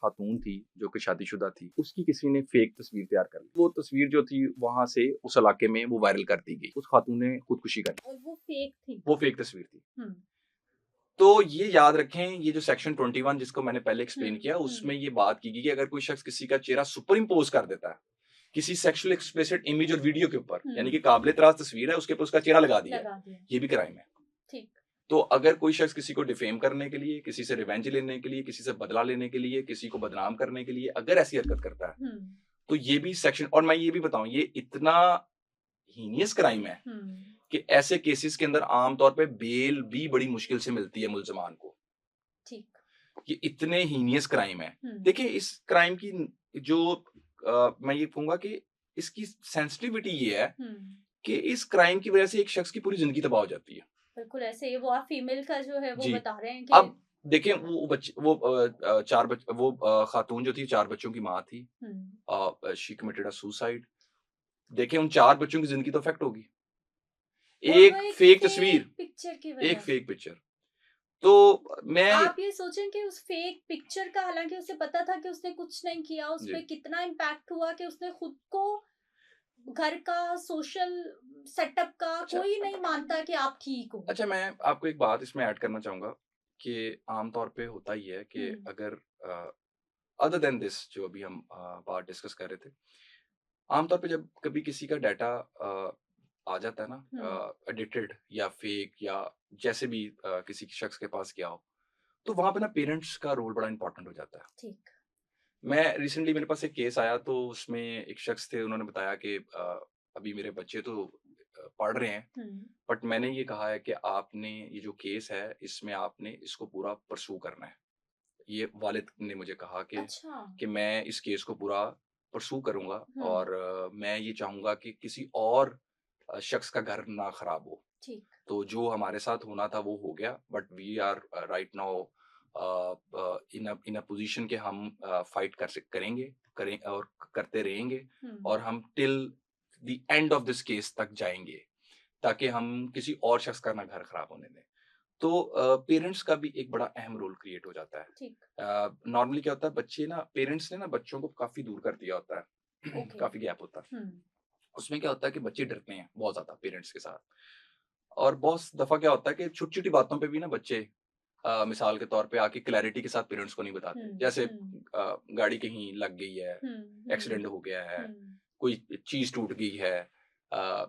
खातून थी जो कि शादीशुदा थी, उसकी किसी ने फेक तस्वीर तैयार कर ली। वो तस्वीर जो थी वहां से उस इलाके में वो वायरल कर दी गई। उस खातून ने खुदकुशी कर ली और वो फेक थी। वो फेक तस्वीर थी। हम्म तो ये याद रखें, ये जो सेक्शन 21 जिसको मैंने पहले एक्सप्लेन हम्म किया, हम्म उसमें ये बात की गई कि अगर कोई शख्स किसी का चेहरा सुपर इम्पोज कर देता है किसी सेक्सुअल एक्सप्लिसिट इमेज और वीडियो के ऊपर, यानी कि काबिल तराज तस्वीर है, उसके ऊपर उसका चेहरा लगा दिया है, लगा दिया। ये भी क्राइम है। ठीक। तो अगर कोई शख्स किसी को डिफेम करने के लिए, किसी से रिवेंज लेने के लिए, किसी से बदला लेने के लिए, किसी को बदनाम करने के लिए अगर ऐसी हरकत करता है, हम्म तो ये भी सेक्शन, और मैं ये भी बताऊं, ये इतना हीनियस क्राइम है हम्म कि ऐसे केसेस के अंदर आमतौर पे बेल भी बड़ी मुश्किल से मिलती है मुल्जमान को। ठीक। ये इतने हीनियस क्राइम है। हम्म देखिए इस क्राइम की जो मैं ये कहूंगा कि इसकी सेंसिटिविटी ये है हम्म कि इस क्राइम की वजह से एक शख्स की पूरी जिंदगी तबाह हो जाती है। बिल्कुल ऐसे ही वो आप फीमेल का जो है वो जी। बता रहे हैं कि अब देखें, वो बच्चे, वो खातून जो थी 4 बच्चों की माँ थी। She committed a suicide. देखें उन 4 बच्चों की जिंदगी तो अफेक्ट होगी। और वो एक एक फेक फेक तस्वीर, पिक्चर की एक वजह से। Fake picture. तो मैं आप ये सोचें कि उस फेक पिक्चर का हालांकि उसे पता था कि उसने कुछ नहीं किया, उस जी। पे कितना इम्पैक्ट हुआ कि उसने खुद को घर का सोशल सेटअप का अच्छा, कोई नहीं मानता कि आप ठीक हो। अच्छा मैं आपको एक बात इसमें ऐड करना चाहूँगा कि आमतौर पे होता ही है कि हम्म अगर अदर देन दिस जो अभी हम बात डिस्कस कर रहे थे, आमतौर पे जब कभी किसी का डाटा आ जाता है हम्म ना, एडिटेड या फेक या जैसे भी किसी शख्स के पास गया हो, तो वहाँ पे ना पेरेंट्स का रोल बड़ा इंपॉर्टेंट हो जाता है। ठीक। मैं रिसेंटली, मेरे पास एक केस आया, तो उसमें एक शख्स थे, उन्होंने बताया कि अभी मेरे बच्चे तो पढ़ रहे हैं, हम्म बट मैंने ये कहा है कि आपने ये जो केस है इसमें आपने इसको पूरा परसू करना है। ये वालिद ने मुझे कहा अच्छा। कि मैं इस केस को पूरा परसू करूंगा, हम्म और मैं ये चाहूंगा कि किसी और शख्स का घर ना खराब हो। ठीक। तो जो हमारे साथ होना था वो हो गया, but we are right now in a position कि हम फाइट करेंगे, और करते रहेंगे, हम्म और हम till the end of this case तक जाएंगे, ताकि हम किसी और शख्स का ना घर खराब होने दें। तो पेरेंट्स का भी एक बड़ा अहम रोल क्रिएट हो जाता ठीक। है। नॉर्मली क्या होता है, बच्चे ना, पेरेंट्स ने ना बच्चों को काफी दूर कर दिया होता है। ओके। काफी गैप होता है। हम्म उसमें क्या होता है कि बच्चे डरते हैं बहुत ज्यादा पेरेंट्स के साथ, और बहुत दफा क्या होता है कि छोटी छोटी बातों पे भी ना बच्चे मिसाल के तौर पे आके क्लैरिटी के साथ पेरेंट्स को नहीं बताते। जैसे हम्म गाड़ी कहीं लग गई है, हम्म एक्सीडेंट हो गया है, हम्म कोई चीज टूट गई है,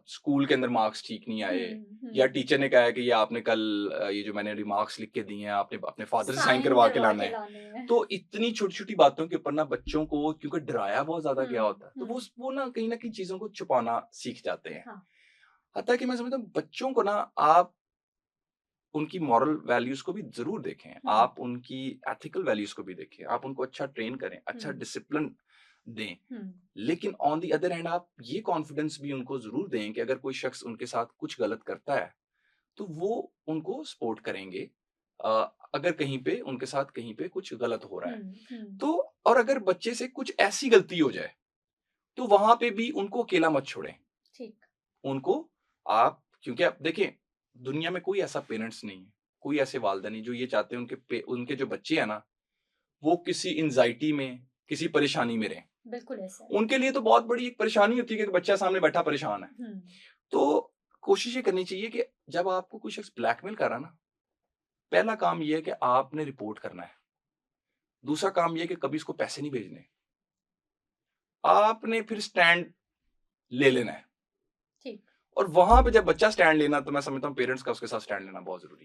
स्कूल के अंदर मार्क्स ठीक नहीं आए, या हम्म टीचर ने कहा है कि ये आपने कल ये जो मैंने रिमार्क्स लिख के दिए हैं, आपने अपने फादर से साइन साइन करवा के करवा लाना के है। लाने हैं। तो इतनी छोटी छोटी बातों के ऊपर ना बच्चों को, क्योंकि डराया बहुत ज्यादा गया होता है, तो हम्म वो ना कहीं चीजों को छुपाना सीख जाते हैं। हाँ। हत्ता कि मैं समझता हूँ बच्चों को ना आप उनकी मॉरल वैल्यूज को भी जरूर देखें, हम्म आप उनकी एथिकल वैल्यूज को भी देखें, आप उनको अच्छा ट्रेन करें, अच्छा हम्म डिसिप्लिन दें। हम्म लेकिन ऑन दी अदर हैंड आप ये कॉन्फिडेंस भी उनको जरूर दें कि अगर कोई शख्स उनके साथ कुछ गलत करता है तो वो उनको सपोर्ट करेंगे, अ, अगर कहीं पे उनके साथ कहीं पे कुछ गलत हो रहा है। हम्म तो और अगर बच्चे से कुछ ऐसी गलती हो जाए तो वहां पे भी उनको अकेला मत छोड़ें। ठीक। उनको आप, क्योंकि आप देखें, दुनिया में कोई ऐसा पेरेंट्स नहीं है, कोई ऐसे वालिदैन नहीं जो ये चाहते हैं उनके जो बच्चे हैं ना, वो किसी एंजाइटी में, किसी परेशानी में रहें। बिल्कुल ऐसा है। उनके लिए तो बहुत बड़ी एक परेशानी होती है कि एक बच्चा सामने बैठा परेशान है। हम्म तो कोशिश ये करनी चाहिए कि जब आपको कोई शख्स ब्लैकमेल कर रहा है ना, पहला काम ये है कि आपने रिपोर्ट करना है। दूसरा काम ये है कि कभी इसको पैसे नहीं भेजने। आपने फिर स्टैंड ले लेना है। ठीक। और वहां पे जब बच्चा स्टैंड लेना, तो मैं समझता हूँ पेरेंट्स का उसके साथ स्टैंड लेना बहुत जरूरी है।